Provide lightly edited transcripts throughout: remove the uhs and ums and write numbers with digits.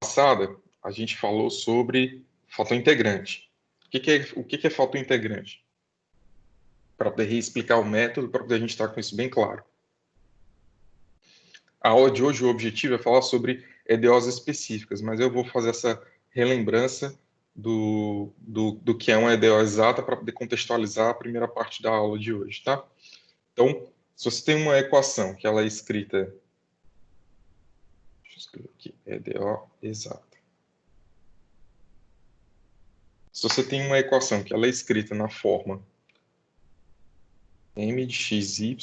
Passada, a gente falou sobre fator integrante. O que é fator integrante? Para poder reexplicar o método, para poder a gente estar com isso bem claro. A aula de hoje, o objetivo é falar sobre EDOs específicas, mas eu vou fazer essa relembrança do que é uma EDO exata para poder contextualizar a primeira parte da aula de hoje, tá? Então, se você tem uma equação que ela é escrita... Deixa eu escrever aqui, EDO exata. Se você tem uma equação que ela é escrita na forma m de xy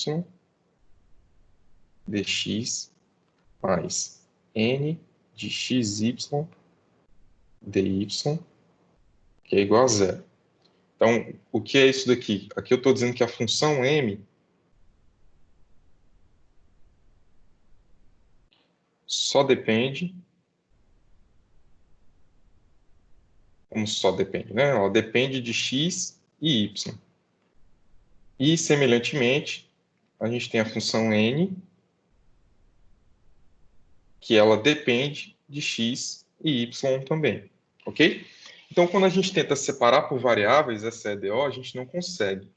dx mais n de xy dy, que é igual a zero. Então, o que é isso daqui? Aqui eu estou dizendo que a função m só depende... Como só depende, né? Ela depende de x e y. E, semelhantemente, a gente tem a função n, que ela depende de x e y também, ok? Então, quando a gente tenta separar por variáveis essa EDO, a gente não consegue.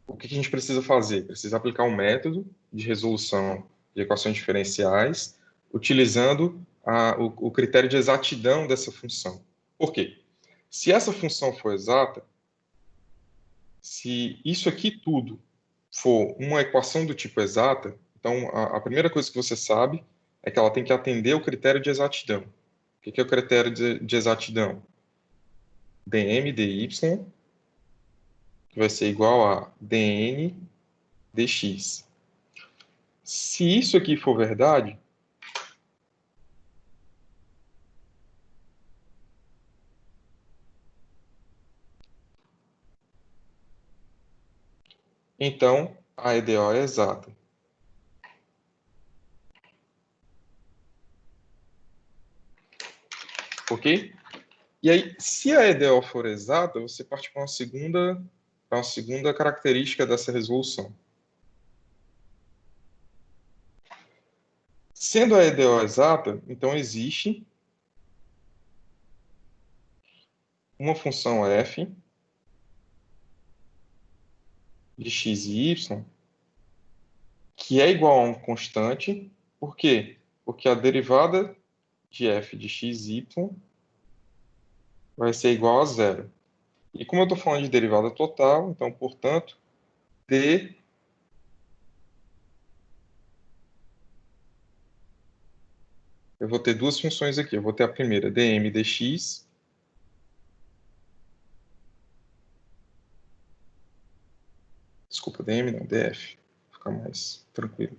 O que a gente precisa fazer? Precisa aplicar um método de resolução de equações diferenciais, utilizando o critério de exatidão dessa função. Por quê? Se essa função for exata, se isso aqui tudo for uma equação do tipo exata, então a primeira coisa que você sabe é que ela tem que atender o critério de exatidão. O que é o critério de exatidão? dm dy, que vai ser igual a dn dx. Se isso aqui for verdade, então a EDO é exata. Ok? E aí, se a EDO for exata, você parte para uma segunda característica dessa resolução. Sendo a EDO exata, então existe uma função f de x e y que é igual a uma constante. Por quê? Porque a derivada de f de x e y vai ser igual a zero. E como eu estou falando de derivada total, então, portanto, d eu vou ter duas funções aqui. Eu vou ter a primeira, dm dx, desculpa, dm não, df, vou ficar mais tranquilo.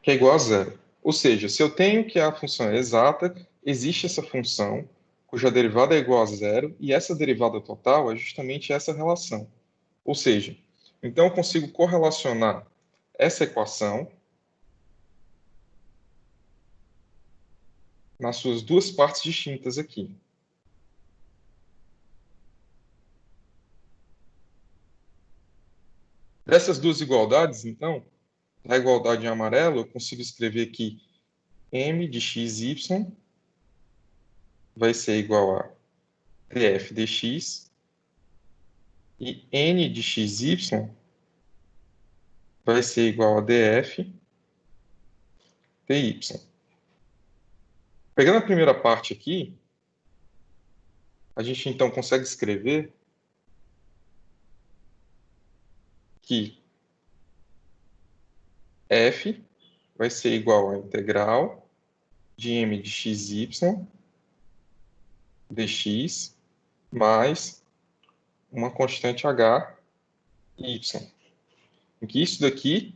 Que é igual a zero. Ou seja, se eu tenho que a função é exata, existe essa função cuja derivada é igual a zero, e essa derivada total é justamente essa relação. Ou seja, então eu consigo correlacionar essa equação nas suas duas partes distintas aqui. Dessas duas igualdades, então, a igualdade em amarelo, eu consigo escrever aqui m de xy vai ser igual a df dx e n de xy vai ser igual a df dy. Pegando a primeira parte aqui, a gente então consegue escrever que f vai ser igual a integral de m de xy dx mais uma constante h y. Em que isso daqui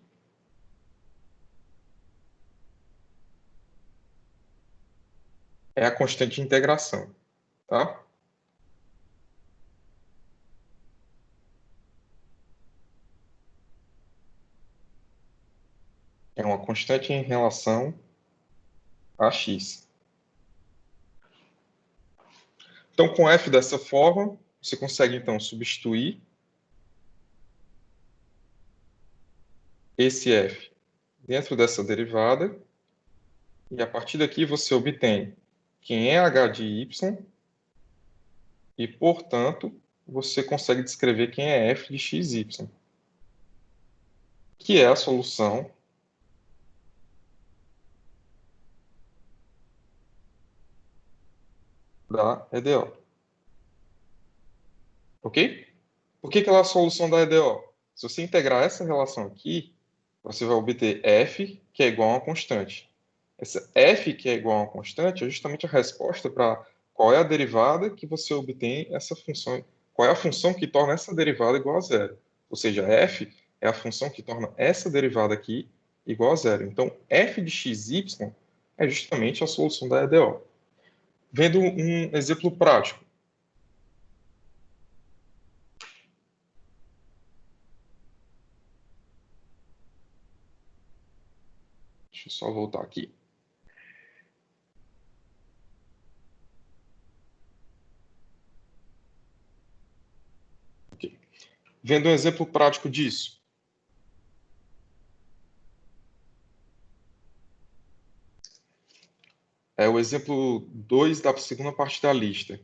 é a constante de integração, tá? É uma constante em relação a x. Então, com f dessa forma, você consegue, então, substituir esse f dentro dessa derivada, e a partir daqui você obtém quem é h de y, e, portanto, você consegue descrever quem é f de xy, que é a solução da EDO. Ok? Por que ela é a solução da EDO? Se você integrar essa relação aqui, você vai obter f, que é igual a uma constante. Essa f, que é igual a uma constante, é justamente a resposta para qual é a derivada que você obtém essa função, qual é a função que torna essa derivada igual a zero. Ou seja, f é a função que torna essa derivada aqui igual a zero. Então, f de xy é justamente a solução da EDO. Vendo um exemplo prático. Deixa eu só voltar aqui. Okay. Vendo um exemplo prático disso. É o exemplo 2 da segunda parte da lista.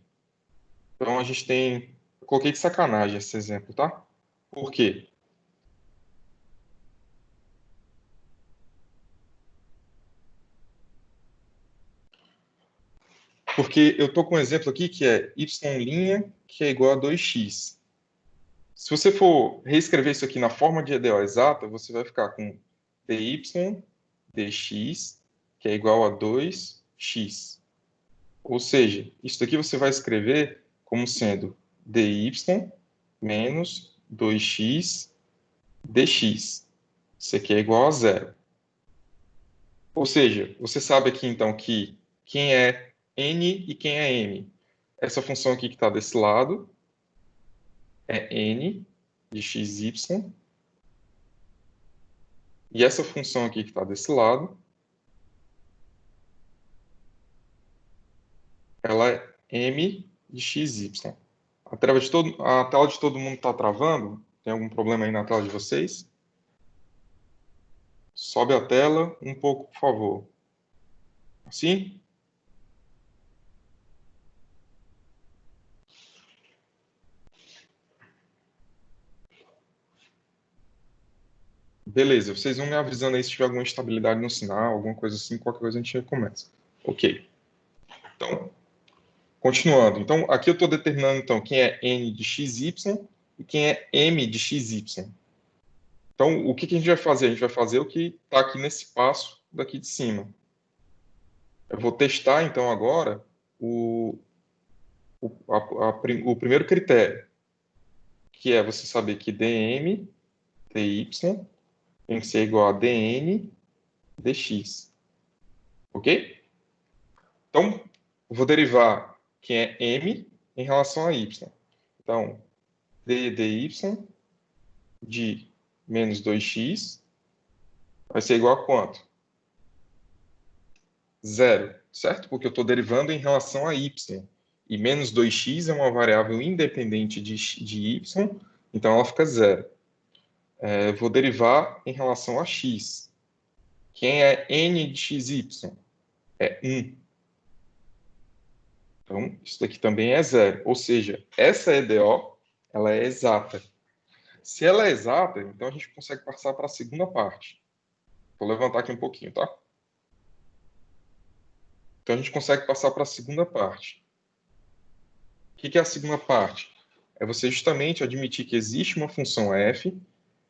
Então, a gente tem... Eu coloquei de sacanagem esse exemplo, tá? Por quê? Porque eu estou com um exemplo aqui que é y' que é igual a 2x. Se você for reescrever isso aqui na forma de EDO exata, você vai ficar com dy dx, que é igual a 2x. Ou seja, isso daqui você vai escrever como sendo dy menos 2x dx. Isso aqui é igual a zero. Ou seja, você sabe aqui então que quem é n e quem é m. Essa função aqui que está desse lado é n de xy, e essa função aqui que está desse lado, ela é m de xy. A tela de todo mundo está travando? Tem algum problema aí na tela de vocês? Sobe a tela um pouco, por favor. Assim? Beleza, vocês vão me avisando aí se tiver alguma instabilidade no sinal, alguma coisa assim, qualquer coisa a gente recomeça. Ok. Então, continuando. Então, aqui eu estou determinando então, quem é n de xy e quem é m de xy. Então, o que a gente vai fazer? A gente vai fazer o que está aqui nesse passo daqui de cima. Eu vou testar, então, agora o primeiro critério, que é você saber que dm dy tem que ser igual a dn dx. Ok? Então, eu vou derivar quem é m em relação a y. Então, d dy de menos 2x vai ser igual a quanto? Zero, certo? Porque eu estou derivando em relação a y. E menos 2x é uma variável independente de y, então ela fica zero. Eu vou derivar em relação a x. Quem é n de xy? É 1. Então, isso daqui também é zero. Ou seja, essa EDO, ela é exata. Se ela é exata, então a gente consegue passar para a segunda parte. Vou levantar aqui um pouquinho, tá? Então a gente consegue passar para a segunda parte. O que é a segunda parte? É você justamente admitir que existe uma função f,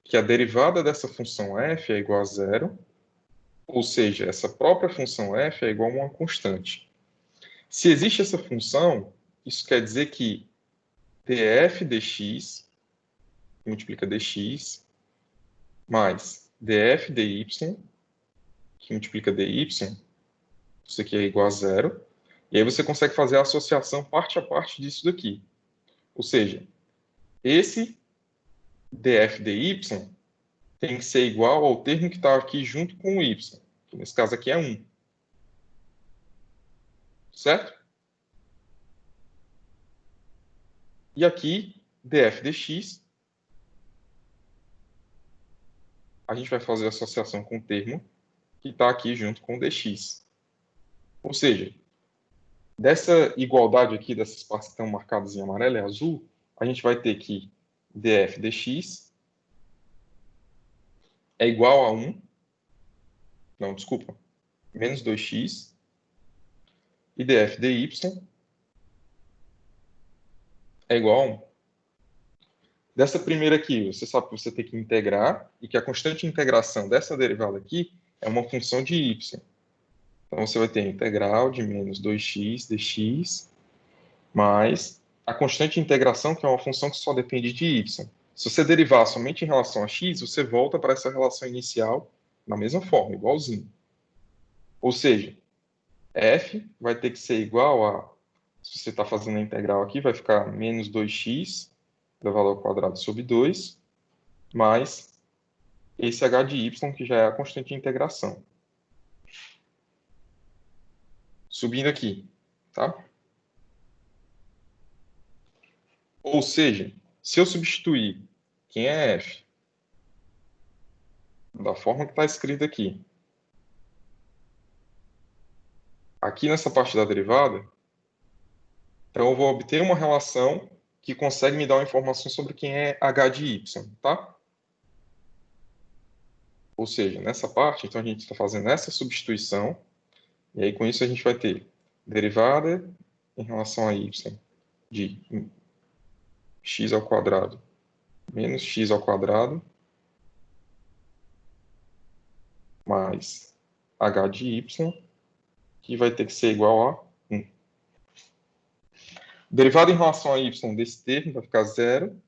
que a derivada dessa função f é igual a zero, ou seja, essa própria função f é igual a uma constante. Se existe essa função, isso quer dizer que df dx, que multiplica dx, mais df dy, que multiplica dy, isso aqui é igual a zero, e aí você consegue fazer a associação parte a parte disso daqui. Ou seja, esse df dy tem que ser igual ao termo que está aqui junto com o y, que nesse caso aqui é 1. Certo? E aqui, df dx, a gente vai fazer a associação com o termo que está aqui junto com o dx. Ou seja, dessa igualdade aqui, dessas partes que estão marcadas em amarelo e azul, a gente vai ter que df dx é igual a 1, não, desculpa, menos 2x, e df dy é igual a 1. Dessa primeira aqui, você sabe que você tem que integrar e que a constante de integração dessa derivada aqui é uma função de y. Então, você vai ter a integral de menos 2x dx mais a constante de integração, que é uma função que só depende de y. Se você derivar somente em relação a x, você volta para essa relação inicial na mesma forma, igualzinho. Ou seja, f vai ter que ser igual a, se você está fazendo a integral aqui, vai ficar menos 2x elevado ao quadrado sobre 2, mais esse h de y, que já é a constante de integração. Subindo aqui, tá? Ou seja, se eu substituir quem é f da forma que está escrito aqui, aqui nessa parte da derivada, então eu vou obter uma relação que consegue me dar uma informação sobre quem é h de y, tá? Ou seja, nessa parte, então a gente está fazendo essa substituição, e aí com isso a gente vai ter derivada em relação a y de x ao quadrado menos x ao quadrado mais h de y, que vai ter que ser igual a 1. Derivada em relação a y desse termo vai ficar 0.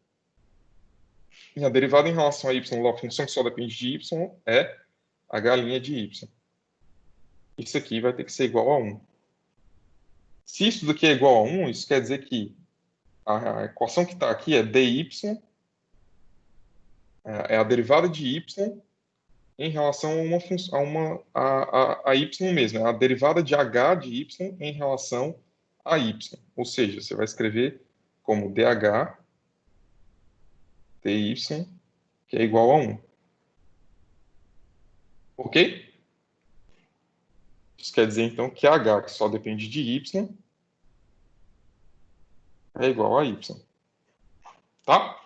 E a derivada em relação a y da função que só depende de y é h' de y. Isso aqui vai ter que ser igual a 1. Se isso daqui é igual a 1, isso quer dizer que a equação que está aqui é dy, é a derivada de y em relação a uma função, a y mesmo, é a derivada de h de y em relação a y. Ou seja, você vai escrever como dh dy, que é igual a 1. Ok? Isso quer dizer, então, que h, que só depende de y, é igual a y. Tá?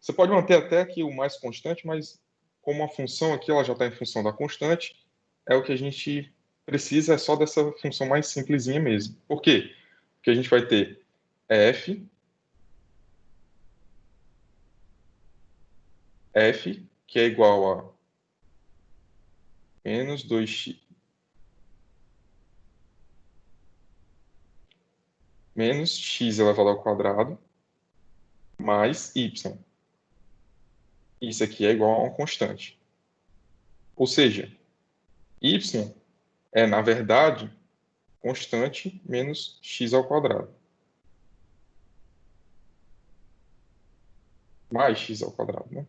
Você pode manter até aqui o mais constante, mas como a função aqui ela já está em função da constante, é o que a gente precisa, é só dessa função mais simplesinha mesmo. Por quê? Porque a gente vai ter f, que é igual a menos 2x, menos x elevado ao quadrado, mais y. Isso aqui é igual a uma constante. Ou seja, y é, na verdade, constante menos x ao quadrado. Mais x ao quadrado, né?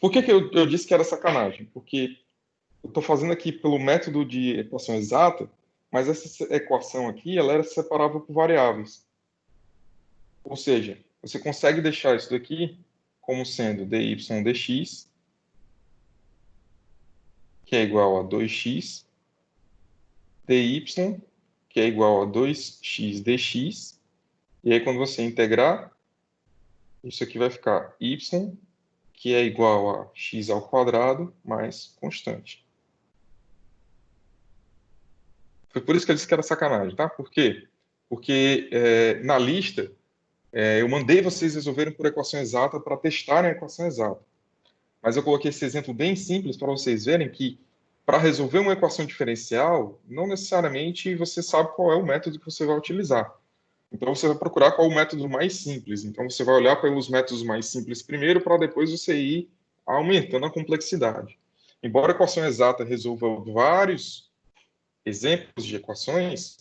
Por que eu disse que era sacanagem? Porque eu estou fazendo aqui pelo método de equação exata, mas essa equação aqui ela era separável por variáveis. Ou seja, você consegue deixar isso daqui como sendo dy dx, que é igual a 2x, dy, que é igual a 2x dx, e aí quando você integrar, isso aqui vai ficar y, que é igual a x ao quadrado mais constante. Foi por isso que eu disse que era sacanagem, tá? Por quê? Porque na lista, eu mandei vocês resolverem por equação exata para testarem a equação exata. Mas eu coloquei esse exemplo bem simples para vocês verem que para resolver uma equação diferencial, não necessariamente você sabe qual é o método que você vai utilizar. Então você vai procurar qual é o método mais simples. Então você vai olhar pelos métodos mais simples primeiro para depois você ir aumentando a complexidade. Embora a equação exata resolva vários exemplos de equações,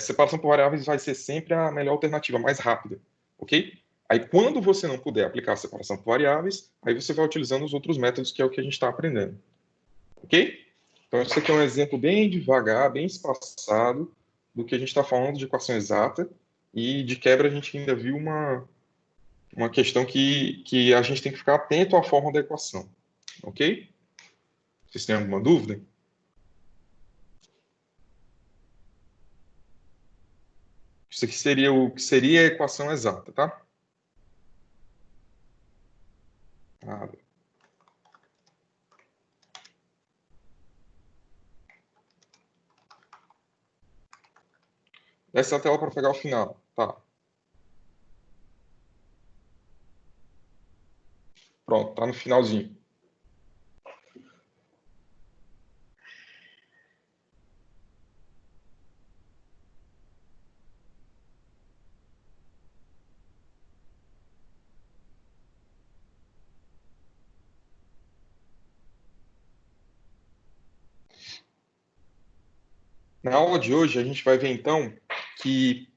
separação por variáveis vai ser sempre a melhor alternativa, mais rápida, ok? Aí, quando você não puder aplicar a separação por variáveis, aí você vai utilizando os outros métodos, que é o que a gente está aprendendo, ok? Então, isso aqui é um exemplo bem devagar, bem espaçado, do que a gente está falando de equação exata, e de quebra a gente ainda viu uma questão que a gente tem que ficar atento à forma da equação, ok? Vocês têm alguma dúvida? Isso aqui seria o que seria a equação exata, tá? Nada. Essa é a tela para pegar o final, tá? Pronto, tá no finalzinho. Na aula de hoje, a gente vai ver, então, que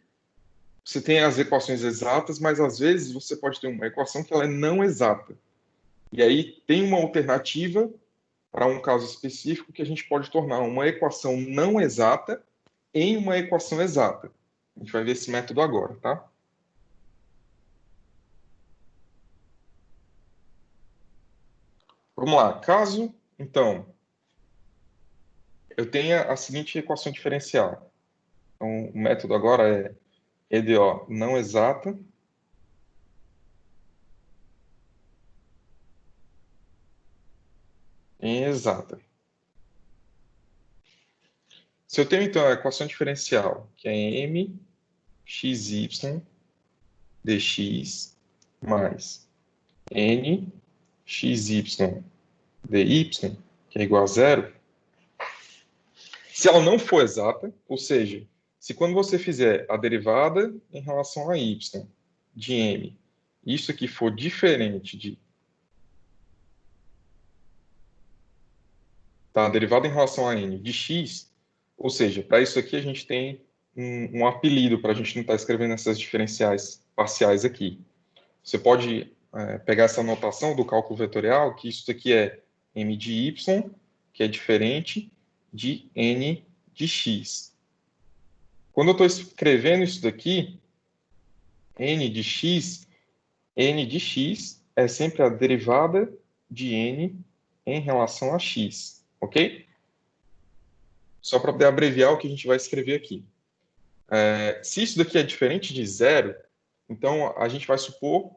você tem as equações exatas, mas às vezes você pode ter uma equação que ela é não exata. E aí tem uma alternativa para um caso específico que a gente pode tornar uma equação não exata em uma equação exata. A gente vai ver esse método agora, tá? Vamos lá. Caso, então, eu tenha a seguinte equação diferencial. Então, o método agora é EDO não exata em exata. Se eu tenho, então, a equação diferencial, que é mxy dx mais nxy dy, que é igual a zero, se ela não for exata, ou seja, se quando você fizer a derivada em relação a y de m, isso aqui for diferente de tá, a derivada em relação a n de x, ou seja, para isso aqui a gente tem um apelido para a gente não estar escrevendo essas diferenciais parciais aqui. Você pode pegar essa notação do cálculo vetorial, que isso aqui é m de y, que é diferente de n de x. Quando eu estou escrevendo isso daqui, n de x é sempre a derivada de n em relação a x, ok? Só para poder abreviar o que a gente vai escrever aqui. Se isso daqui é diferente de zero, então a gente vai supor,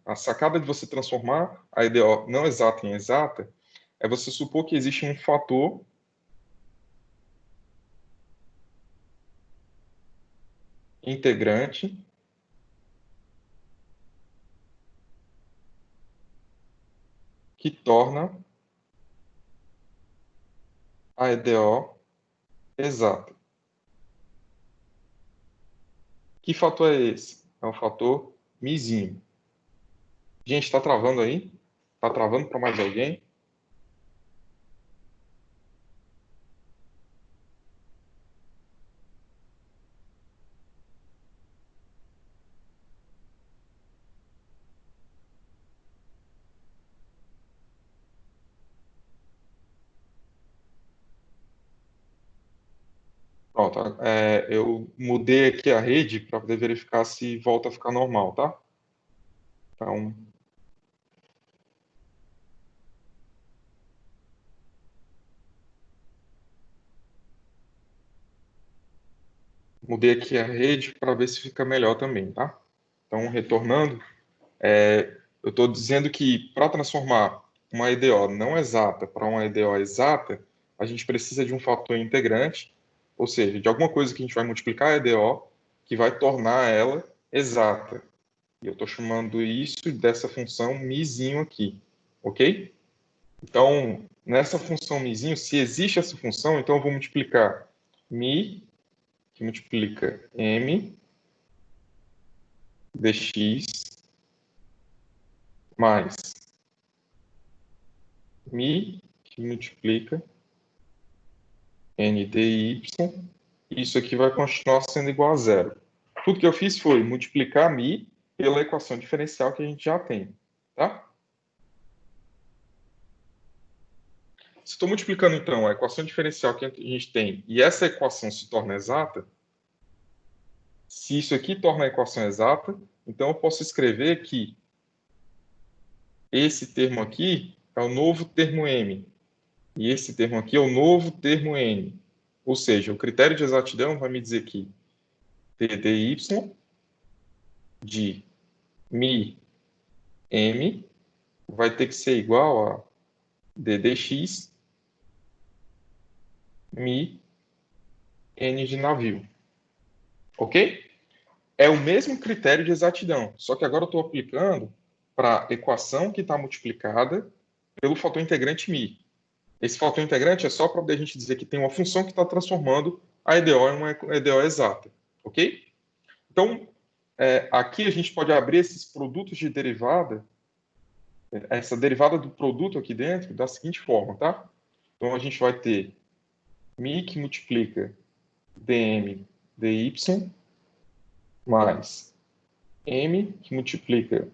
a sacada de você transformar a EDO não exata em exata, é você supor que existe um fator integrante que torna a EDO exata. Que fator é esse? É o fator mizinho. Gente, está travando aí? Está travando para mais alguém? Pronto, eu mudei aqui a rede para poder verificar se volta a ficar normal, tá? Então, mudei aqui a rede para ver se fica melhor também, tá? Então, retornando, eu estou dizendo que para transformar uma EDO não exata para uma EDO exata, a gente precisa de um fator integrante, ou seja, de alguma coisa que a gente vai multiplicar a EDO, que vai tornar ela exata. E eu estou chamando isso dessa função mizinho aqui, ok? Então, nessa função mizinho, se existe essa função, então eu vou multiplicar mi, que multiplica m dx, mais mi, que multiplica n dy, isso aqui vai continuar sendo igual a zero. Tudo que eu fiz foi multiplicar mi pela equação diferencial que a gente já tem, tá? se estou multiplicando, então, a equação diferencial que a gente tem e essa equação se torna exata, se isso aqui torna a equação exata, então eu posso escrever que esse termo aqui é o novo termo m, e esse termo aqui é o novo termo n. Ou seja, o critério de exatidão vai me dizer que ddy de mi m vai ter que ser igual a ddx mi n de navio. Ok? É o mesmo critério de exatidão, só que agora eu estou aplicando para a equação que está multiplicada pelo fator integrante mi. Esse fator integrante é só para a gente dizer que tem uma função que está transformando a EDO em uma EDO exata. Ok? Então, aqui a gente pode abrir esses produtos de derivada, essa derivada do produto aqui dentro, da seguinte forma, tá? Então, a gente vai ter mi que multiplica dm dy mais m que multiplica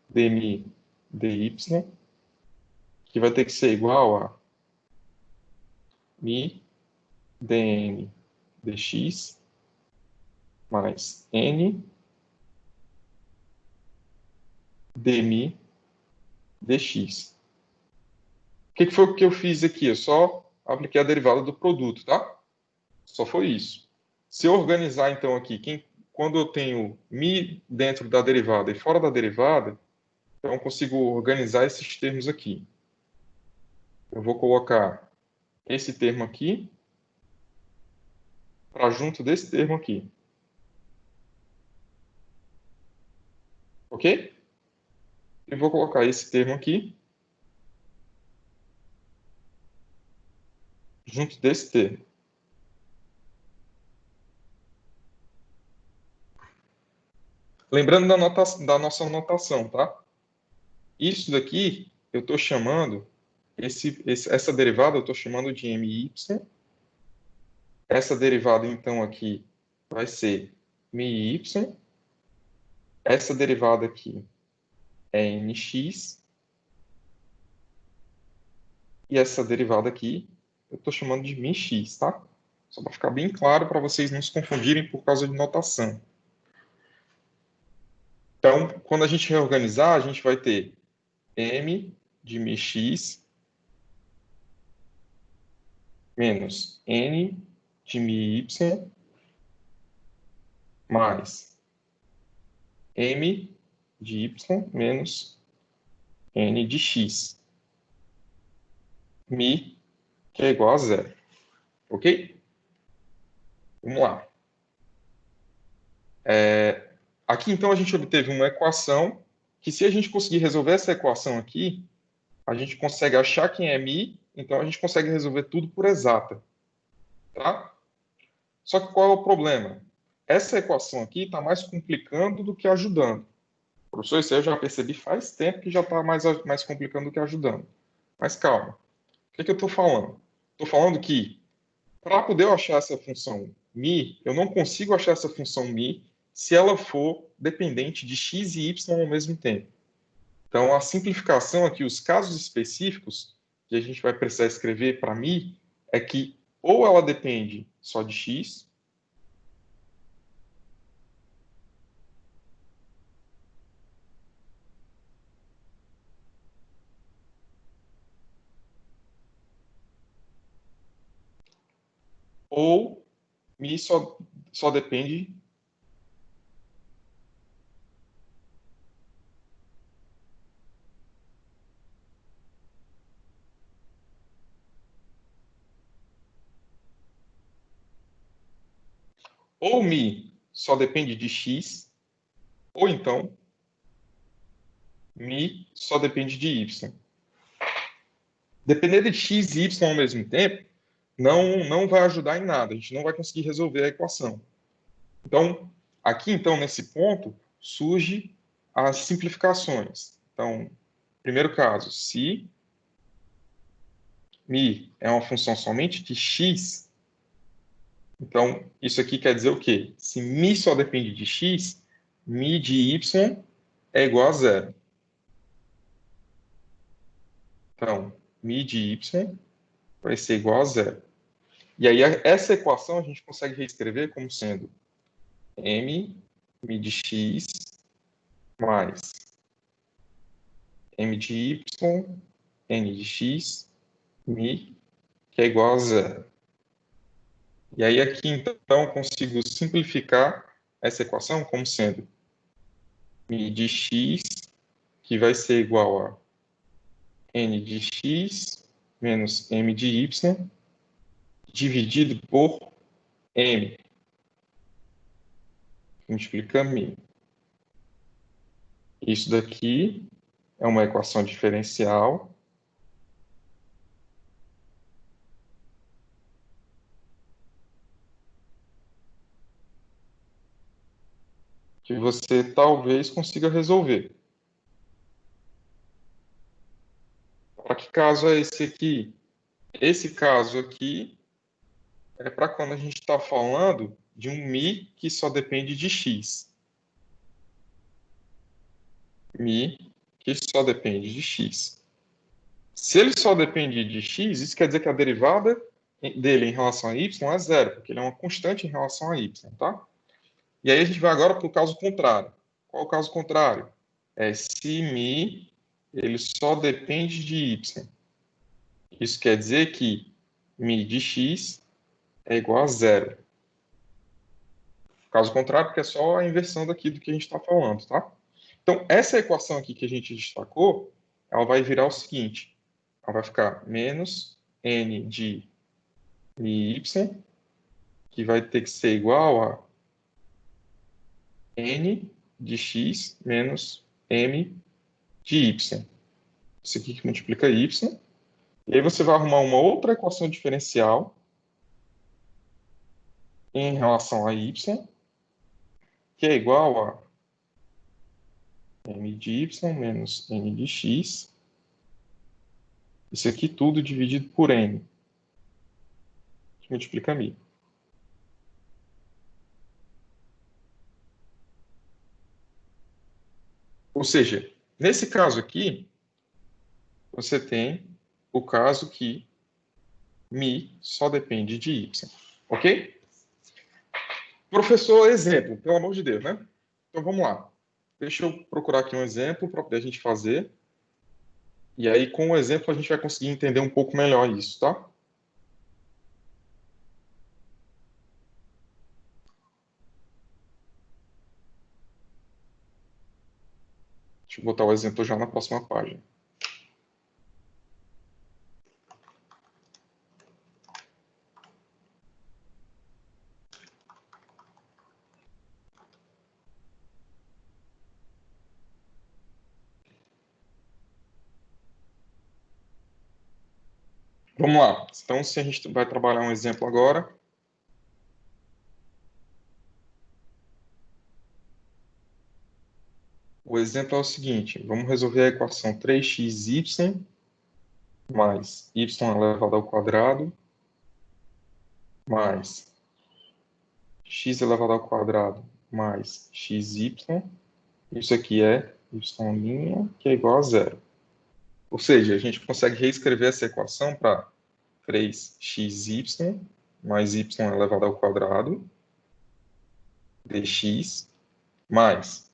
dmi dy, que vai ter que ser igual a mi dn dx mais n dmi dx. O que foi o que eu fiz aqui? Eu só apliquei a derivada do produto, tá? Só foi isso. Se eu organizar, então, aqui, quando eu tenho mi dentro da derivada e fora da derivada, então eu consigo organizar esses termos aqui. Eu vou colocar esse termo aqui para junto desse termo aqui. Ok? E vou colocar esse termo aqui junto desse termo. Lembrando da nossa notação, tá? Isso daqui eu estou chamando, essa derivada eu estou chamando de my. Essa derivada, então, aqui vai ser mi. Essa derivada aqui é nx. E essa derivada aqui eu estou chamando de μx, tá? Só para ficar bem claro para vocês não se confundirem por causa de notação. Então, quando a gente reorganizar, a gente vai ter m de μx menos n de my mais m de y menos n de x. Mi, que é igual a zero. Ok? Vamos lá. Aqui, então, a gente obteve uma equação que, se a gente conseguir resolver essa equação aqui, a gente consegue achar quem é mi, então a gente consegue resolver tudo por exata. Tá? Só que qual é o problema? Essa equação aqui está mais complicando do que ajudando. Professor, isso aí eu já percebi faz tempo que já está mais complicando do que ajudando. Mas calma. O que eu estou falando? Estou falando que, para poder eu achar essa função mi, eu não consigo achar essa função mi se ela for dependente de x e y ao mesmo tempo. Então, a simplificação aqui, os casos específicos que a gente vai precisar escrever para mi, é que ou ela depende só de x, ou mi só depende ou mi só depende de x, ou então mi só depende de y. Depender de x e y ao mesmo tempo não vai ajudar em nada, a gente não vai conseguir resolver a equação. Então, aqui, então, nesse ponto, surge as simplificações. Então, primeiro caso, se mi é uma função somente de x, então isso aqui quer dizer o quê? Se mi só depende de x, mi de y é igual a zero. Então, mi de y vai ser igual a zero. E aí, essa equação a gente consegue reescrever como sendo m de x mais m de y, n de x, mi, que é igual a zero. E aí, aqui, então, eu consigo simplificar essa equação como sendo mi de x, que vai ser igual a n de x menos m de y, dividido por m, multiplica mi. Isso daqui é uma equação diferencial que você talvez consiga resolver. Para que caso é esse aqui? Esse caso aqui é para quando a gente está falando de um mi que só depende de x. Mi que só depende de x. Se ele só depende de x, isso quer dizer que a derivada dele em relação a y é zero, porque ele é uma constante em relação a y, tá? E aí a gente vai agora para o caso contrário. Qual é o caso contrário? É se mi ele só depende de y. Isso quer dizer que mi de x é igual a zero. Caso contrário, porque é só a inversão daqui do que a gente está falando, tá? Então, essa equação aqui que a gente destacou, ela vai virar o seguinte. Ela vai ficar menos n de mi y, que vai ter que ser igual a n de x menos m de y. Isso aqui que multiplica y. E aí você vai arrumar uma outra equação diferencial em relação a y, que é igual a m de y menos n de x. Isso aqui tudo dividido por n, que multiplica mi. Ou seja, nesse caso aqui, você tem o caso que mi só depende de y. Ok? Professor, exemplo, pelo amor de Deus, né? Então vamos lá. Deixa eu procurar aqui um exemplo para poder a gente fazer. E aí, com o exemplo, a gente vai conseguir entender um pouco melhor isso, tá? Deixa eu botar o exemplo já na próxima página. Vamos lá. Então, se a gente vai trabalhar um exemplo agora. O exemplo é o seguinte. Vamos resolver a equação 3xy mais y elevado ao quadrado mais x elevado ao quadrado mais xy. Isso aqui é y', que é igual a zero. Ou seja, a gente consegue reescrever essa equação para 3xy mais y elevado ao quadrado dx mais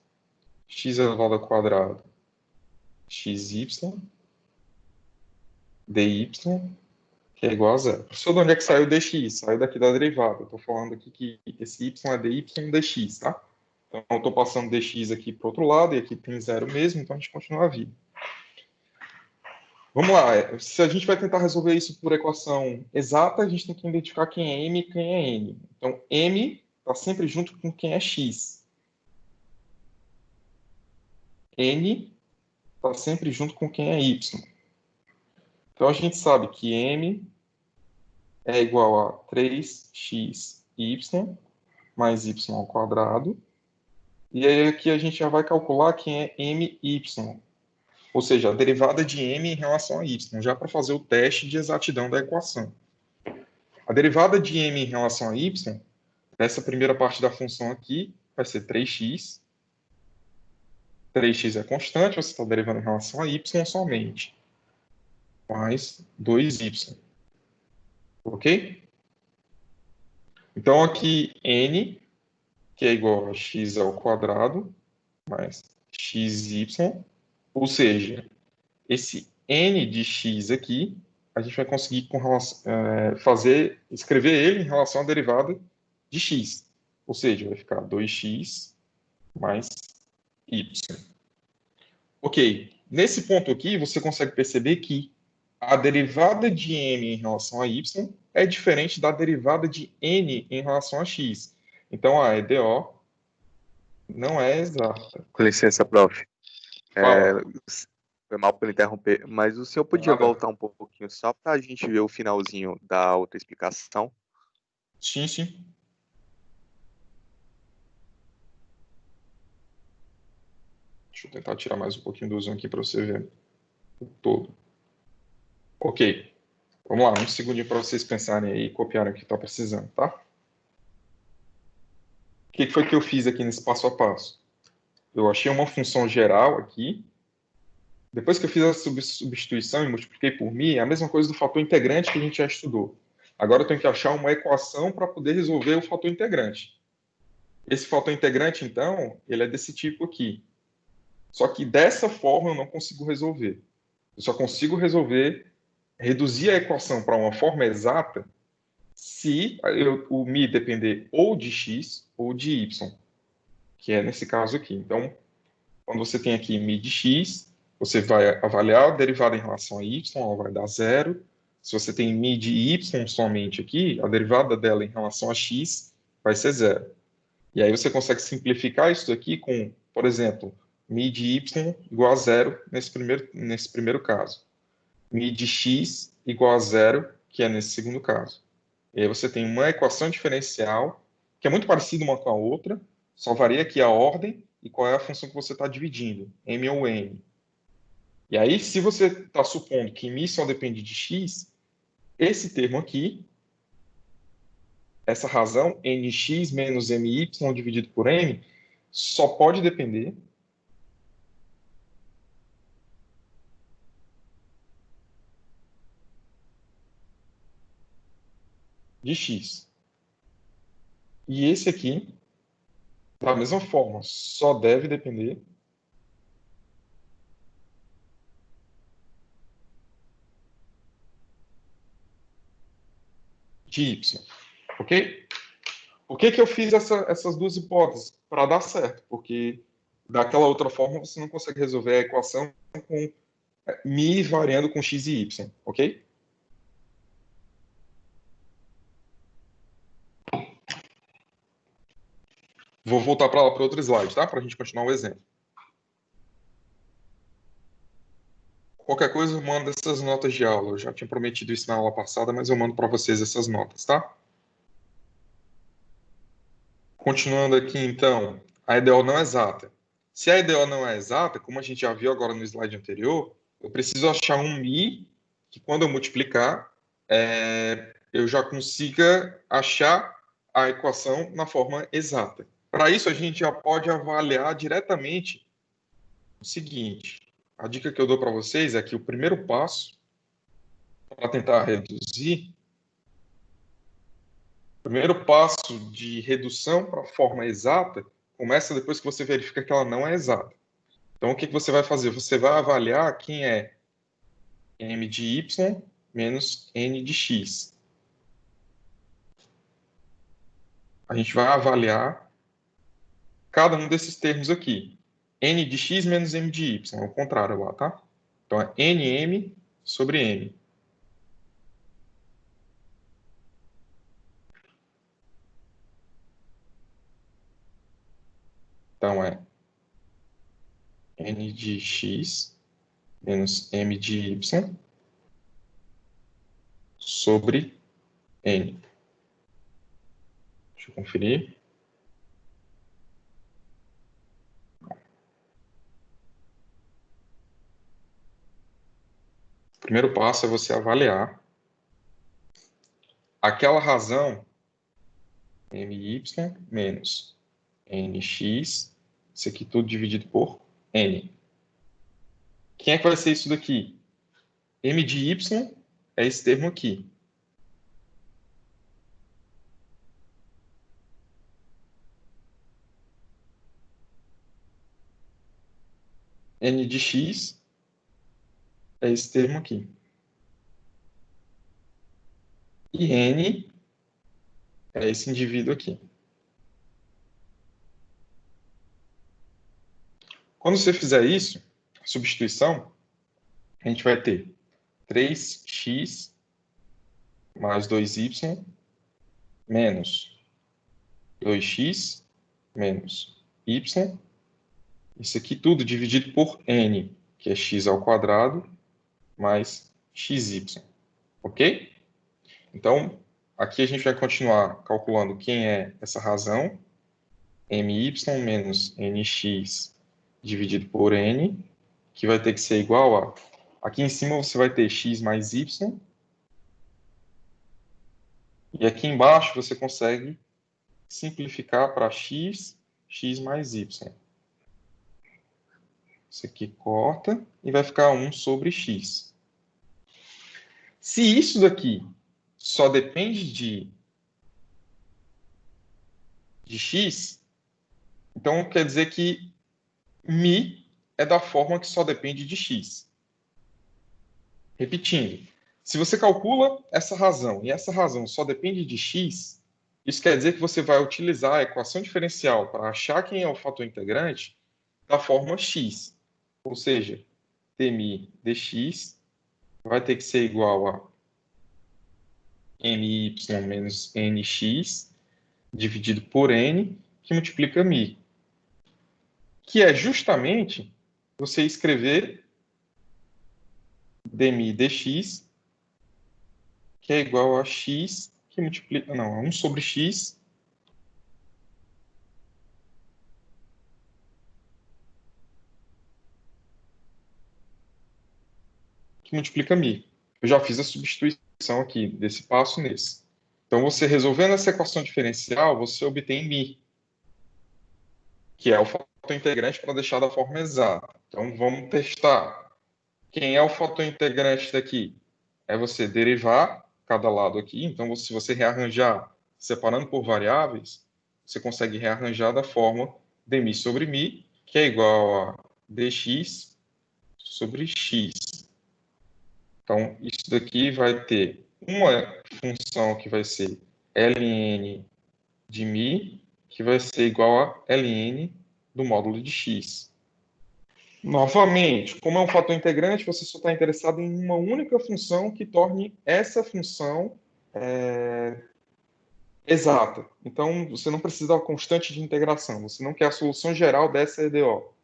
x elevado ao quadrado xy dy, que é igual a zero. Professor, de onde é que saiu dx? Saiu daqui da derivada. Eu estou falando aqui que esse y é dy dx, tá? Então, eu estou passando dx aqui para o outro lado, e aqui tem zero mesmo, então a gente continua a vida. Vamos lá. Se a gente vai tentar resolver isso por equação exata, a gente tem que identificar quem é m e quem é n. Então, m está sempre junto com quem é x. N está sempre junto com quem é y. Então, a gente sabe que m é igual a 3xy mais y ao quadrado. E aí aqui a gente já vai calcular quem é my, ou seja, a derivada de m em relação a y, já para fazer o teste de exatidão da equação. A derivada de m em relação a y, nessa primeira parte da função aqui, vai ser 3x. 3x é constante, você está derivando em relação a y somente. Mais 2y. Ok? Então, aqui, n, que é igual a x ao quadrado, mais xy, ou seja, esse n de x aqui, a gente vai conseguir escrever ele em relação à derivada de x. Ou seja, vai ficar 2x mais y. Ok, nesse ponto aqui, você consegue perceber que a derivada de m em relação a y é diferente da derivada de n em relação a x. Então, a EDO não é exata. Com licença, prof. Fala, Foi mal por interromper, mas o senhor podia nada. voltar um pouquinho só para a gente ver o finalzinho da outra explicação? Sim, sim. Deixa eu tentar tirar mais um pouquinho do zoom aqui para você ver o todo. Ok, vamos lá, um segundinho para vocês pensarem aí e copiarem o que está precisando, tá? O que foi que eu fiz aqui nesse passo a passo? Eu achei uma função geral aqui. Depois que eu fiz a substituição e multipliquei por mi, é a mesma coisa do fator integrante que a gente já estudou. Agora eu tenho que achar uma equação para poder resolver o fator integrante. Esse fator integrante, então, ele é desse tipo aqui. Só que dessa forma eu não consigo resolver. Eu só consigo reduzir a equação para uma forma exata se o mi depender ou de x ou de y, que é nesse caso aqui. Então, quando você tem aqui mi de x, você vai avaliar a derivada em relação a y, ela vai dar zero. Se você tem mi de y somente aqui, a derivada dela em relação a x vai ser zero. E aí você consegue simplificar isso daqui com, por exemplo, mi de y igual a zero nesse primeiro caso. Mi de x igual a zero, que é nesse segundo caso. E aí você tem uma equação diferencial que é muito parecida uma com a outra, só varia aqui a ordem e qual é a função que você está dividindo, m ou n. E aí, se você está supondo que mi só depende de x, esse termo aqui, essa razão, nx menos my dividido por m, só pode depender de x. E esse aqui, da mesma forma, só deve depender de y. Ok? Por que eu fiz essas duas hipóteses? Para dar certo, porque daquela outra forma você não consegue resolver a equação com mi variando com x e y, ok? Vou voltar para lá para outro slide, tá? Para a gente continuar o exemplo. Qualquer coisa, eu mando essas notas de aula. Eu já tinha prometido isso na aula passada, mas eu mando para vocês essas notas, tá? Continuando aqui, então, a EDO não é exata. Se a EDO não é exata, como a gente já viu agora no slide anterior, eu preciso achar um mi que, quando eu multiplicar, eu já consiga achar a equação na forma exata. Para isso, a gente já pode avaliar diretamente o seguinte. A dica que eu dou para vocês é que o primeiro passo para tentar reduzir, o primeiro passo de redução para a forma exata começa depois que você verifica que ela não é exata. Então, o que você vai fazer? Você vai avaliar quem é m de y menos n de x. A gente vai avaliar cada um desses termos aqui. N de x menos m de y, é o contrário lá, tá? Então, é nm sobre m. Então, é n de x menos m de y sobre n. Deixa eu conferir. O primeiro passo é você avaliar aquela razão my menos nx, isso aqui tudo dividido por n. Quem é que vai ser isso daqui? M de y é esse termo aqui. n de x é esse termo aqui. E n é esse indivíduo aqui. Quando você fizer isso, a substituição, a gente vai ter 3x mais 2y menos 2x menos y. Isso aqui tudo dividido por n, que é x ao quadrado, mais xy. Ok? Então, aqui a gente vai continuar calculando quem é essa razão. My menos nx dividido por n, que vai ter que ser igual a... Aqui em cima você vai ter x mais y. E aqui embaixo você consegue simplificar para x mais y. Isso aqui corta e vai ficar 1 sobre x. Se isso daqui só depende de x, então quer dizer que mi é da forma que só depende de x. Repetindo, se você calcula essa razão e essa razão só depende de x, isso quer dizer que você vai utilizar a equação diferencial para achar quem é o fator integrante da forma x. Ou seja, dmi dx vai ter que ser igual a my menos nx dividido por n, que multiplica mi. Que é justamente você escrever dmi dx, que é igual a x, que multiplica... Não, 1 sobre x que multiplica mi. Eu já fiz a substituição aqui desse passo nesse. Então, você resolvendo essa equação diferencial, você obtém mi, que é o fator integrante para deixar da forma exata. Então, vamos testar. Quem é o fator integrante daqui? É você derivar cada lado aqui. Então, se você rearranjar separando por variáveis, você consegue rearranjar da forma dmi sobre mi, que é igual a dx sobre x. Então, isso daqui vai ter uma função que vai ser ln de mi, que vai ser igual a ln do módulo de x. Novamente, como é um fator integrante, você só está interessado em uma única função que torne essa função exata. Então, você não precisa da constante de integração. Você não quer a solução geral dessa EDO.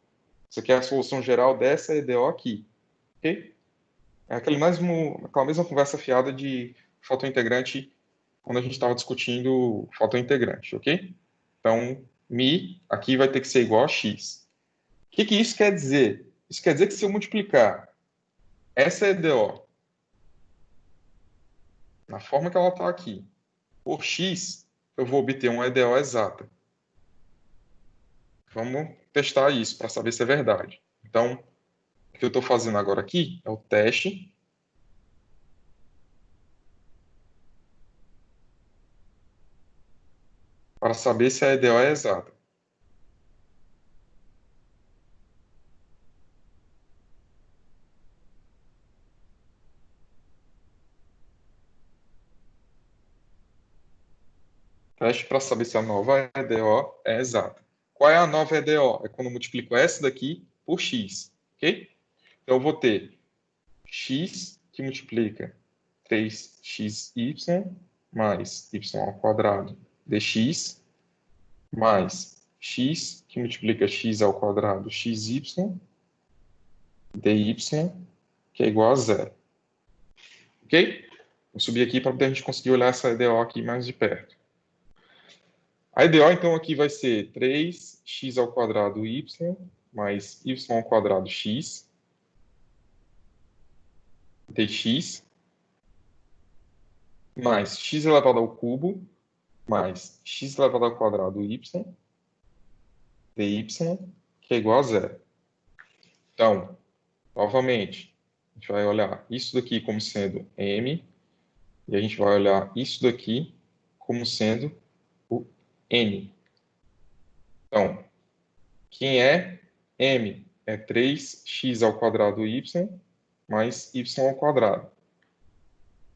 Você quer a solução geral dessa EDO aqui. Ok? É aquela mesma conversa fiada de fator integrante quando a gente estava discutindo fator integrante, ok? Então, mi aqui vai ter que ser igual a x. O que isso quer dizer? Isso quer dizer que se eu multiplicar essa EDO na forma que ela está aqui por x, eu vou obter uma EDO exata. Vamos testar isso para saber se é verdade. Então, o que eu estou fazendo agora aqui é o teste para saber se a EDO é exata. Teste para saber se a nova EDO é exata. Qual é a nova EDO? É quando eu multiplico essa daqui por x, ok? Então, eu vou ter x que multiplica 3xy mais y ao quadrado dx mais x que multiplica x ao quadrado xy dy, que é igual a zero. Ok? Vou subir aqui para a gente conseguir olhar essa EDO aqui mais de perto. A EDO, então, aqui vai ser 3x ao quadrado y mais y ao quadrado x dx mais x elevado ao cubo mais x elevado ao quadrado y dy, que é igual a zero. Então, novamente, a gente vai olhar isso daqui como sendo m, e a gente vai olhar isso daqui como sendo n. Então, quem é m? é 3x ao quadrado y mais y ao quadrado,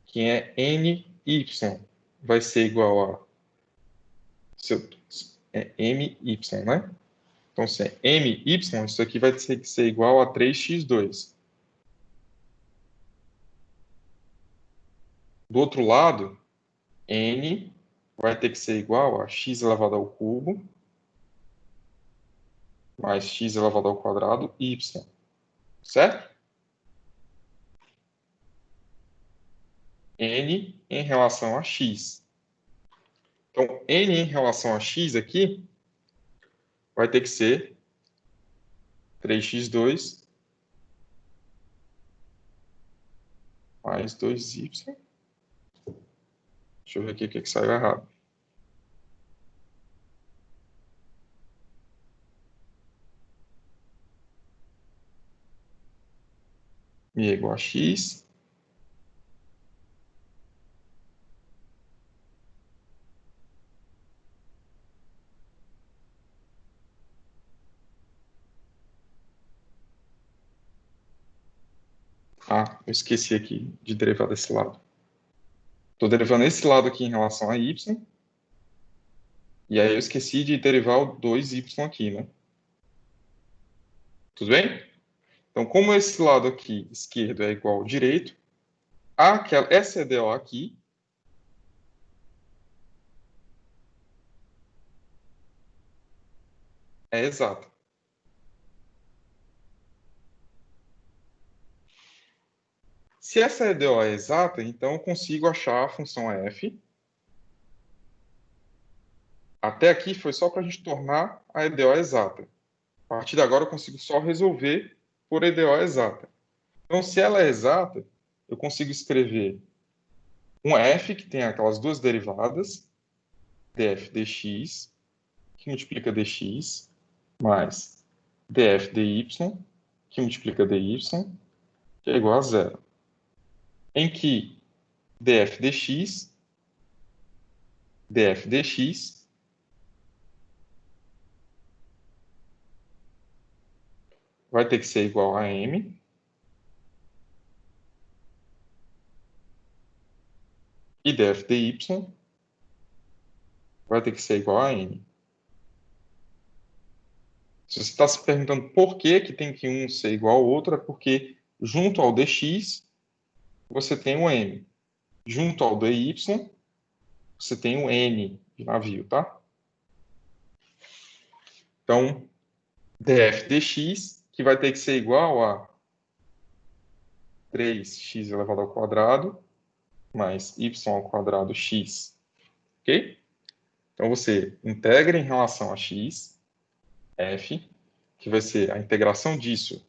que é ny, vai ser igual a my, né? Então, se é my, isso aqui vai ter que ser igual a 3x2. Do outro lado, n vai ter que ser igual a x elevado ao cubo mais x elevado ao quadrado y. Certo? N em relação a x. Então, n em relação a x aqui vai ter que ser 3x2 mais 2y. Deixa eu ver aqui o que saiu errado. Mi é igual a x. Ah, eu esqueci aqui de derivar desse lado. Estou derivando esse lado aqui em relação a y. E aí eu esqueci de derivar o 2y aqui, né? Tudo bem? Então, como esse lado aqui, esquerdo, é igual ao direito, essa EDO aqui é exata. Se essa EDO é exata, então eu consigo achar a função f. Até aqui foi só para a gente tornar a EDO exata. A partir de agora eu consigo só resolver por EDO exata. Então, se ela é exata, eu consigo escrever um f que tem aquelas duas derivadas, df dx, que multiplica dx, mais df dy, que multiplica dy, que é igual a zero. Em que df dx vai ter que ser igual a m e df dy vai ter que ser igual a n. Se você está se perguntando por que tem que um ser igual ao outro, é porque junto ao dx você tem um m. Junto ao dy você tem um n de navio, tá? Então, df dx, que vai ter que ser igual a 3x elevado ao quadrado mais y ao quadrado x. Ok? Então, você integra em relação a x, f, que vai ser a integração disso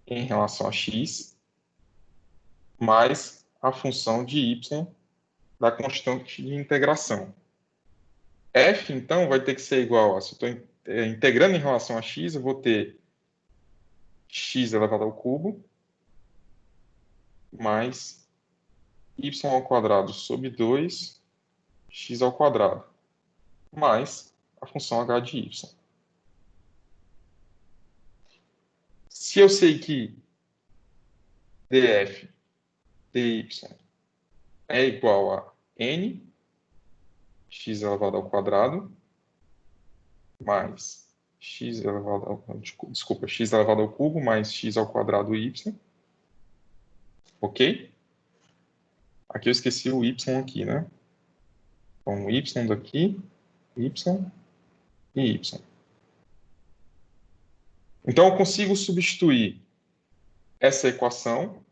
em relação a x, mais a função de y da constante de integração. F, então, vai ter que ser igual a, se eu estou integrando em relação a x, eu vou ter x elevado ao cubo mais y ao quadrado sobre 2 x ao quadrado mais a função h de y. Se eu sei que df dy é igual a n x elevado ao quadrado mais x elevado ao, x elevado ao cubo mais x ao quadrado y, ok? Aqui eu esqueci o y aqui, né? Então, y daqui, y e y. Então, eu consigo substituir essa equação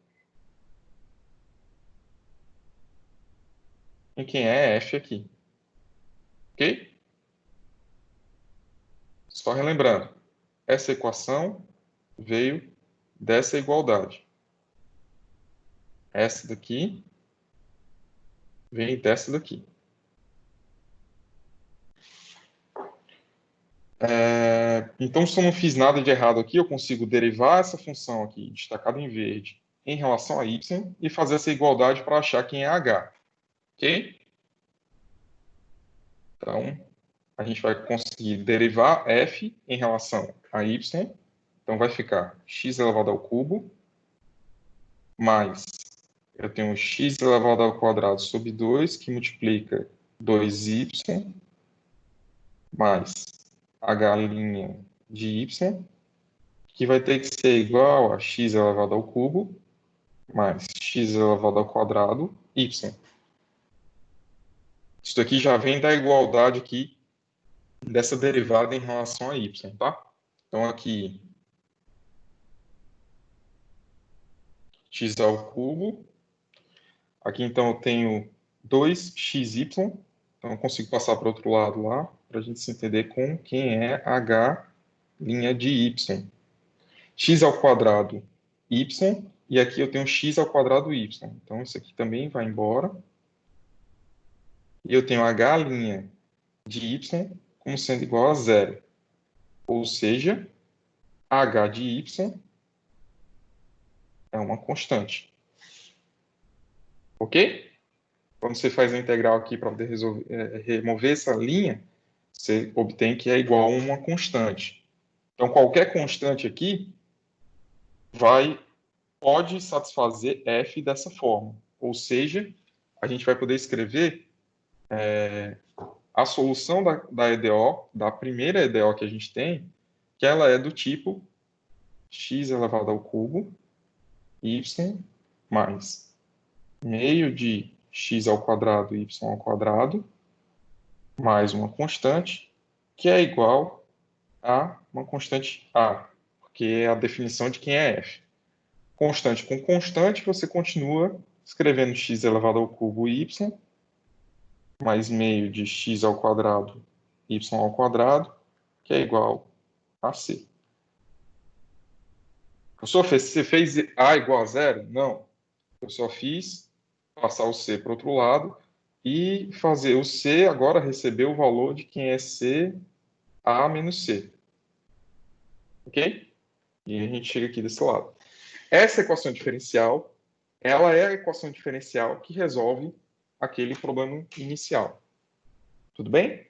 em quem é f aqui. Ok? Só relembrando, essa equação veio dessa igualdade. Essa daqui vem dessa daqui. Então, se eu não fiz nada de errado aqui, eu consigo derivar essa função aqui, destacada em verde, em relação a y, e fazer essa igualdade para achar quem é h. Ok? Então, a gente vai conseguir derivar f em relação a y. Então, vai ficar x elevado ao cubo mais, eu tenho x elevado ao quadrado sobre 2, que multiplica 2y, mais h' de y, que vai ter que ser igual a x elevado ao cubo, mais x elevado ao quadrado, y. Isso aqui já vem da igualdade aqui, dessa derivada em relação a y, tá? Então, aqui, x ao cubo. Aqui, então, eu tenho 2xy. Então, eu consigo passar para o outro lado lá, para a gente se entender com quem é h' de y. X ao quadrado y, e aqui eu tenho x ao quadrado y. Então, isso aqui também vai embora. E eu tenho h' de y como sendo igual a zero. Ou seja, h de y é uma constante. Ok? Quando você faz a integral aqui para poder remover essa linha, você obtém que é igual a uma constante. Então, qualquer constante aqui pode satisfazer f dessa forma. Ou seja, a gente vai poder escrever a solução da EDO, da primeira EDO que a gente tem, que ela é do tipo x elevado ao cubo, y mais meio de x ao quadrado, y ao quadrado, mais uma constante, que é igual a uma constante A, porque é a definição de quem é f. Constante com constante, você continua escrevendo x elevado ao cubo y, mais meio de x ao quadrado, y ao quadrado, que é igual a c. Professor, você fez a igual a zero? Não. Eu só fiz passar o c para o outro lado e fazer o c agora receber o valor de quem é c, a menos c. Ok? E a gente chega aqui desse lado. Essa equação diferencial, ela é a equação diferencial que resolve aquele problema inicial. Tudo bem?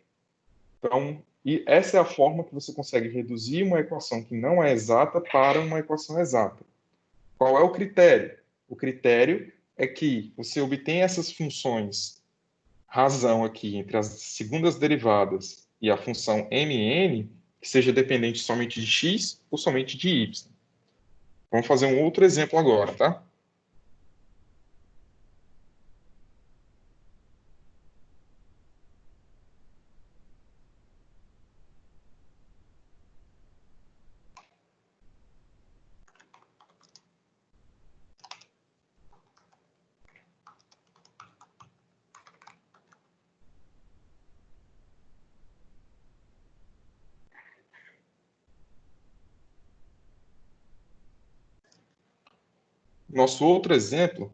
Então, e essa é a forma que você consegue reduzir uma equação que não é exata para uma equação exata. Qual é o critério? O critério é que você obtém essas funções razão aqui entre as segundas derivadas e a função mn, que seja dependente somente de x ou somente de y. Vamos fazer um outro exemplo agora, tá? Nosso outro exemplo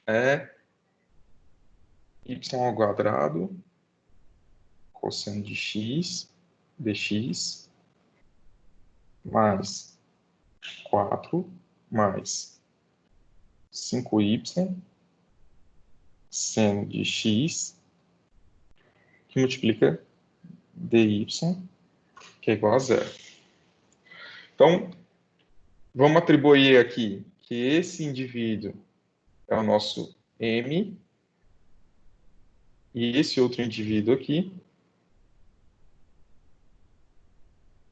é y ao quadrado cosseno de x dx mais 4 mais 5y seno de x que multiplica dy, que é igual a zero. Então, vamos atribuir aqui que esse indivíduo é o nosso m e esse outro indivíduo aqui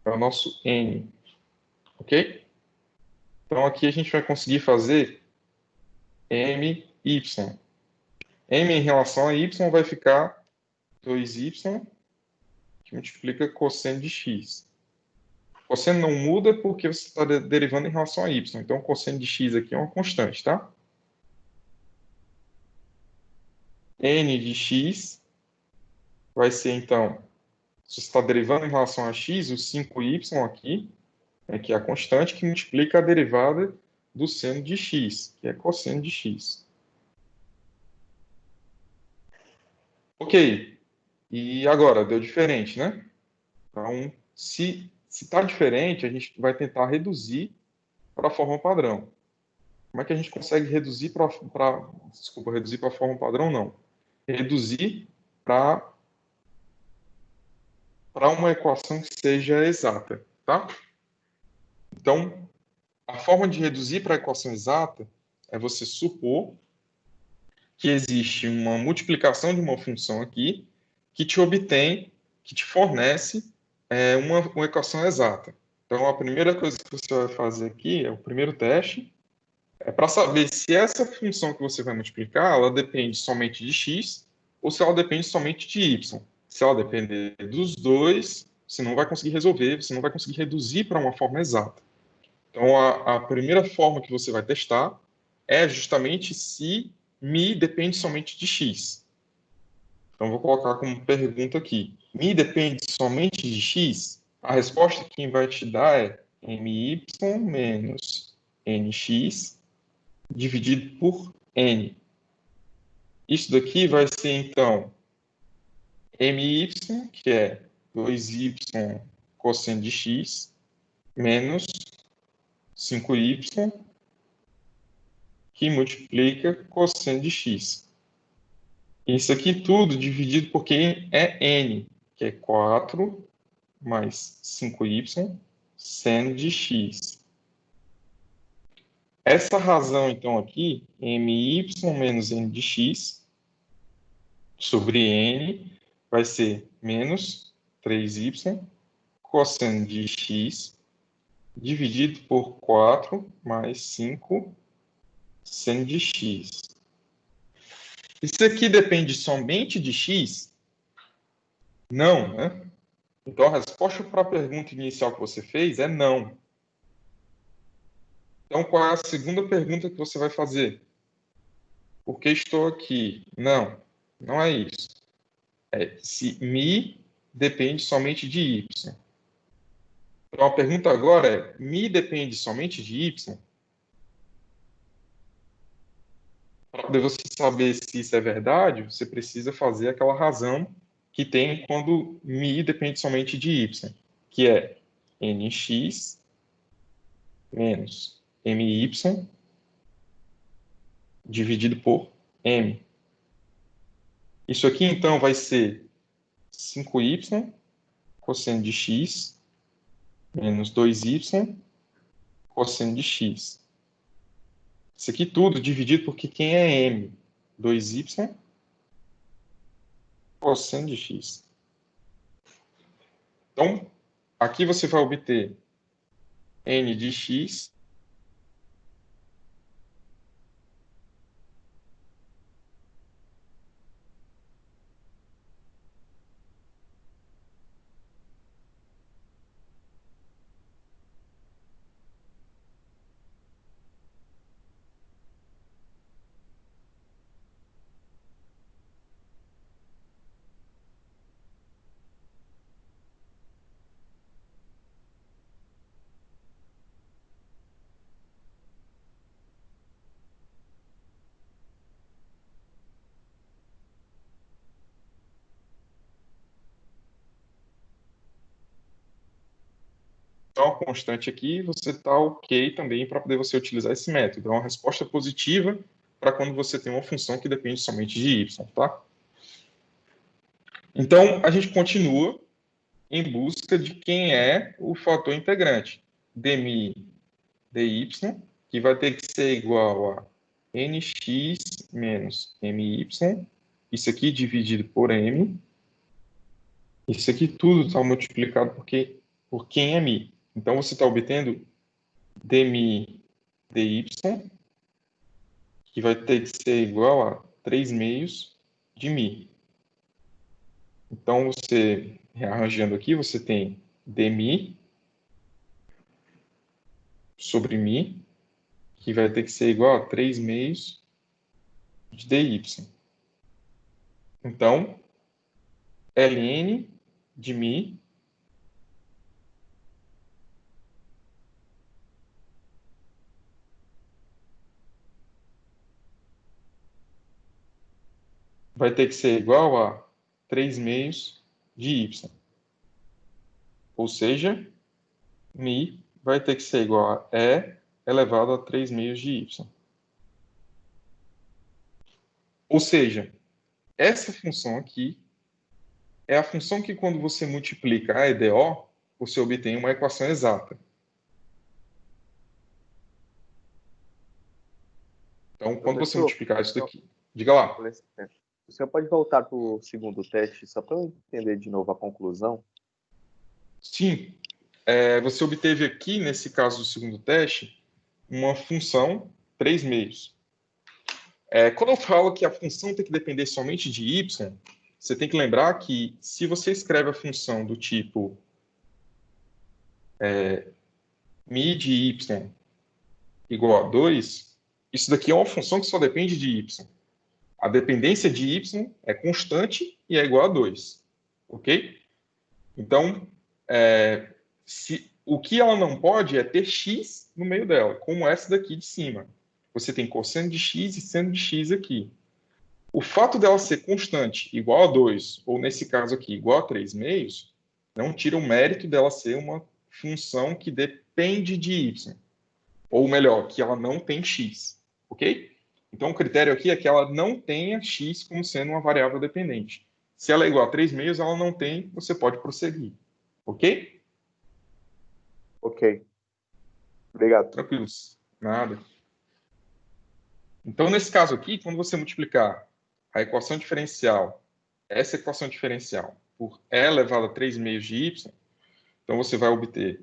é o nosso n, ok? Então, aqui a gente vai conseguir fazer my. M em relação a y vai ficar 2y, que multiplica cosseno de x. Cosseno não muda porque você está derivando em relação a y. Então, o cosseno de x aqui é uma constante, tá? N de x vai ser, então, se você está derivando em relação a x, o 5y aqui, que é a constante, que multiplica a derivada do seno de x, que é cosseno de x. Ok. E agora, deu diferente, né? Então, se está diferente, a gente vai tentar reduzir para a forma padrão. Como é que a gente consegue reduzir reduzir para a forma padrão? Não. Reduzir para para uma equação que seja exata, tá? Então, a forma de reduzir para a equação exata é você supor que existe uma multiplicação de uma função aqui que te obtém, que te fornece uma equação exata. Então, a primeira coisa que você vai fazer aqui, é o primeiro teste, é para saber se essa função que você vai multiplicar, ela depende somente de x ou se ela depende somente de y. Se ela depender dos dois, você não vai conseguir resolver, você não vai conseguir reduzir para uma forma exata. Então, a primeira forma que você vai testar é justamente se mi depende somente de x. Então, vou colocar como pergunta aqui. Mi depende somente de x? A resposta que vai te dar é my menos nx dividido por n. Isso daqui vai ser, então, my, que é 2y cosseno de x, menos 5y, que multiplica cosseno de x. Isso aqui tudo dividido por quem é n, que é 4 mais 5y, seno de x. Essa razão, então, aqui, my menos n de x, sobre n, vai ser menos 3y, cosseno de x, dividido por 4 mais 5, seno de x. Isso aqui depende somente de x? Não, né? Então, a resposta para a pergunta inicial que você fez é não. Então, qual é a segunda pergunta que você vai fazer? Por que estou aqui? Não, não é isso. É se mi depende somente de y. Então, a pergunta agora é, mi depende somente de y? Para poder você saber se isso é verdade, você precisa fazer aquela razão que tem quando mi depende somente de y, que é nx menos my dividido por m. Isso aqui, então, vai ser 5y cosseno de x menos 2y cosseno de x. Isso aqui tudo dividido por quem é m? 2y cosseno de x. Então, aqui você vai obter n de x então, a constante aqui, você está ok também para poder você utilizar esse método. É uma resposta positiva para quando você tem uma função que depende somente de y, tá? Então, a gente continua em busca de quem é o fator integrante. dmi dy, que vai ter que ser igual a nx menos my, isso aqui dividido por m, isso aqui tudo está multiplicado por quem é mi. Então, você está obtendo dmi dy, que vai ter que ser igual a 3 meios de mi. Então, você, rearranjando aqui, você tem dmi sobre mi, que vai ter que ser igual a 3 meios de dy. Então, ln de mi vai ter que ser igual a 3 meios de y. Ou seja, mi vai ter que ser igual a e elevado a 3 meios de y. Ou seja, essa função aqui é a função que, quando você multiplica a EDO, você obtém uma equação exata. Então, quando você Professor, multiplicar isso daqui, diga lá. com licença. O senhor pode voltar para o segundo teste, só para eu entender de novo a conclusão? Sim, você obteve aqui, nesse caso do segundo teste, uma função 3 meios. Quando eu falo que a função tem que depender somente de y, você tem que lembrar que, se você escreve a função do tipo mi de y igual a 2, isso daqui é uma função que só depende de y. A dependência de y é constante e é igual a 2. Ok? Então, o que ela não pode é ter x no meio dela, como essa daqui de cima. Você tem cosseno de x e seno de x aqui. O fato dela ser constante, igual a 2, ou nesse caso aqui, igual a 3 meios, não tira o mérito dela ser uma função que depende de y. Ou melhor, que ela não tem x. Ok? Então, o critério aqui é que ela não tenha x como sendo uma variável dependente. Se ela é igual a 3 meios, ela não tem, você pode prosseguir. Ok? Ok. Obrigado. Tranquilos. Nada. Então, nesse caso aqui, quando você multiplicar a equação diferencial, essa equação diferencial, por e elevado a 3 meios de y, então você vai obter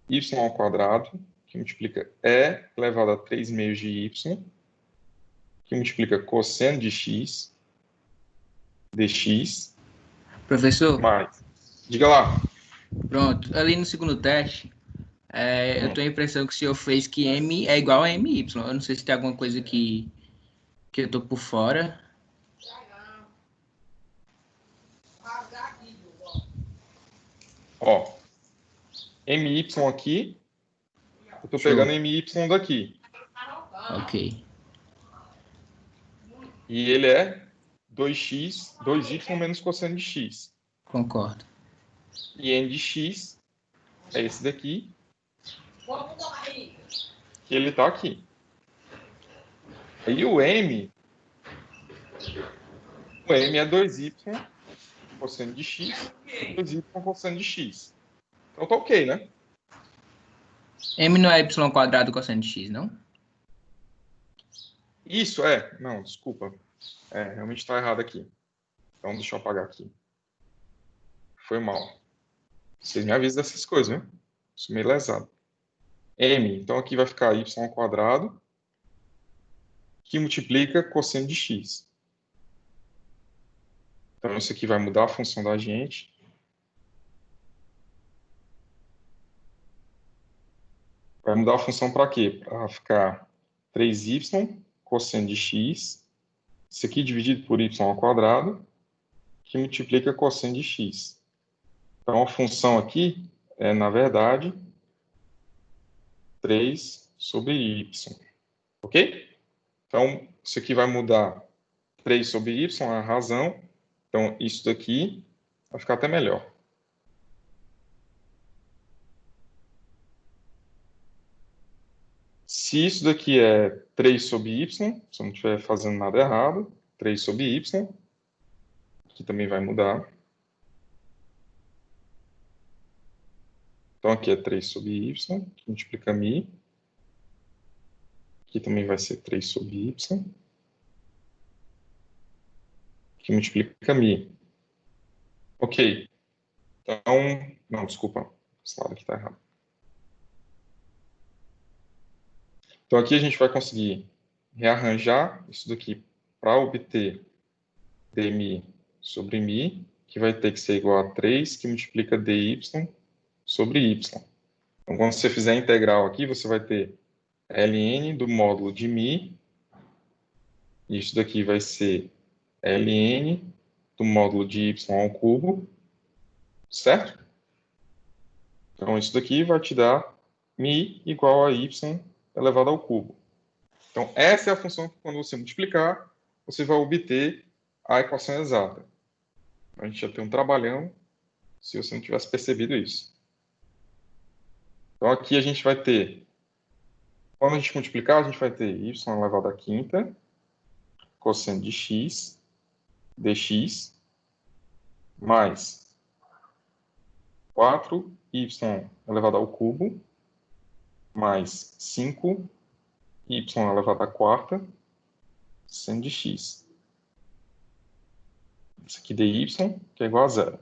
y ao quadrado, que multiplica e elevado a 3 meios de y, que multiplica cosseno de x, dx, Professor, mais. Diga lá. pronto. Ali no segundo teste, eu tenho a impressão que o senhor fez que M é igual a MY. Eu não sei se tem alguma coisa que eu tô por fora. Ó, my aqui, eu estou Show. pegando my daqui. Ok. E ele é 2x, 2y menos cosseno de x. Concordo. E n de x é esse daqui, que ele está aqui. Aí o m é 2y cosseno de x, 2y cosseno de x. Então tá ok, né? M não é Y quadrado cosseno de X, não? Isso, não, desculpa. Realmente está errado aqui. Então deixa eu apagar aqui. Foi mal. Vocês me avisam dessas coisas, né? Sou meio lesado. M, então aqui vai ficar y ao quadrado, que multiplica cosseno de x. Então isso aqui vai mudar a função da gente. Vai mudar a função para quê? Para ficar 3y cosseno de x, isso aqui dividido por y ao quadrado, que multiplica cosseno de x. Então a função aqui é, na verdade, 3 sobre y. Ok? Então, isso aqui vai mudar 3 sobre y, a razão. Então, isso daqui vai ficar até melhor. Se isso daqui é 3 sobre y, se eu não estiver fazendo nada errado, 3 sobre y, aqui também vai mudar. Então, aqui é 3 sobre y, que multiplica mi. Aqui também vai ser 3 sobre y, que multiplica mi. Ok. Então, não, desculpa, esse lado aqui está errado. Então, aqui a gente vai conseguir rearranjar isso daqui para obter dmi sobre mi, que vai ter que ser igual a 3, que multiplica dy sobre y. Então, quando você fizer a integral aqui, você vai ter ln do módulo de mi, e isso daqui vai ser ln do módulo de y ao cubo, certo? Então, isso daqui vai te dar mi igual a y elevado ao cubo. Então, essa é a função que, quando você multiplicar, você vai obter a equação exata. A gente já tem um trabalhão, se você não tivesse percebido isso. Então, aqui a gente vai ter, quando a gente multiplicar, a gente vai ter y elevado à quinta, cosseno de x, dx, mais 4y elevado ao cubo mais 5y elevado à quarta seno de x. Isso aqui dy, que é igual a zero.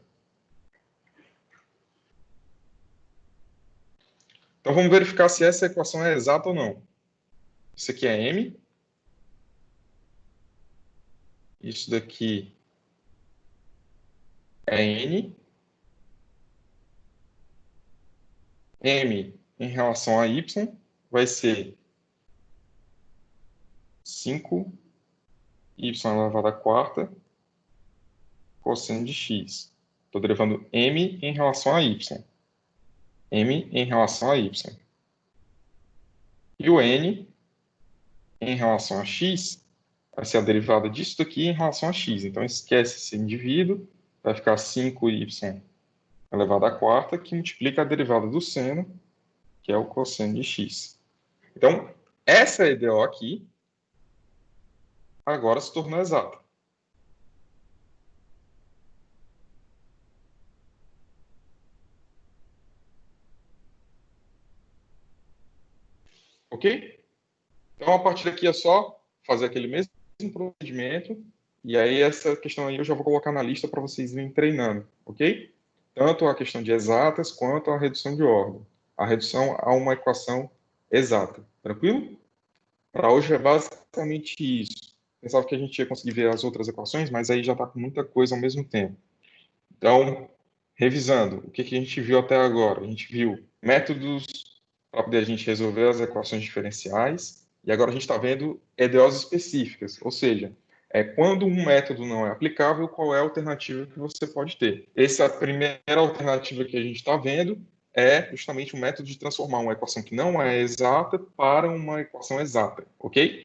Então, vamos verificar se essa equação é exata ou não. Isso aqui é m. Isso daqui é n. M em relação a y vai ser 5y elevado à quarta cosseno de x. Estou derivando m em relação a y. M em relação a y. E o n em relação a x vai ser a derivada disso daqui em relação a x. Então, esquece esse indivíduo, vai ficar 5y elevado à quarta, que multiplica a derivada do seno, que é o cosseno de x. Então, essa EDO aqui agora se tornou exata. Ok? Então, a partir daqui é só fazer aquele mesmo procedimento, e aí essa questão aí eu já vou colocar na lista para vocês irem treinando, ok? Tanto a questão de exatas quanto a redução de ordem. A redução a uma equação exata. Tranquilo? Para hoje é basicamente isso. Pensava que a gente ia conseguir ver as outras equações, mas aí já está com muita coisa ao mesmo tempo. Então, revisando, o que a gente viu até agora? A gente viu métodos para poder a gente resolver as equações diferenciais, e agora a gente está vendo EDOs específicas, ou seja, quando um método não é aplicável, qual é a alternativa que você pode ter. Essa primeira alternativa que a gente está vendo é justamente o método de transformar uma equação que não é exata para uma equação exata, ok?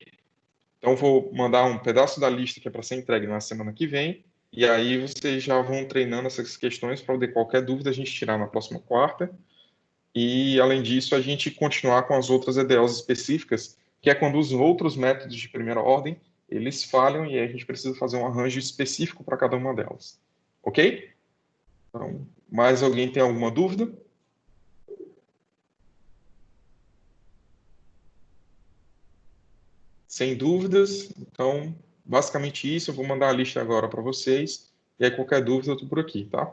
Então, vou mandar um pedaço da lista que é para ser entregue na semana que vem, e aí vocês já vão treinando essas questões para poder qualquer dúvida a gente tirar na próxima quarta. E, além disso, a gente continuar com as outras EDOs específicas, que é quando os outros métodos de primeira ordem, eles falham e aí a gente precisa fazer um arranjo específico para cada uma delas. Ok? Então, mais alguém tem alguma dúvida? Sem dúvidas. Então, basicamente isso. Eu vou mandar a lista agora para vocês. E aí, qualquer dúvida, eu estou por aqui, tá?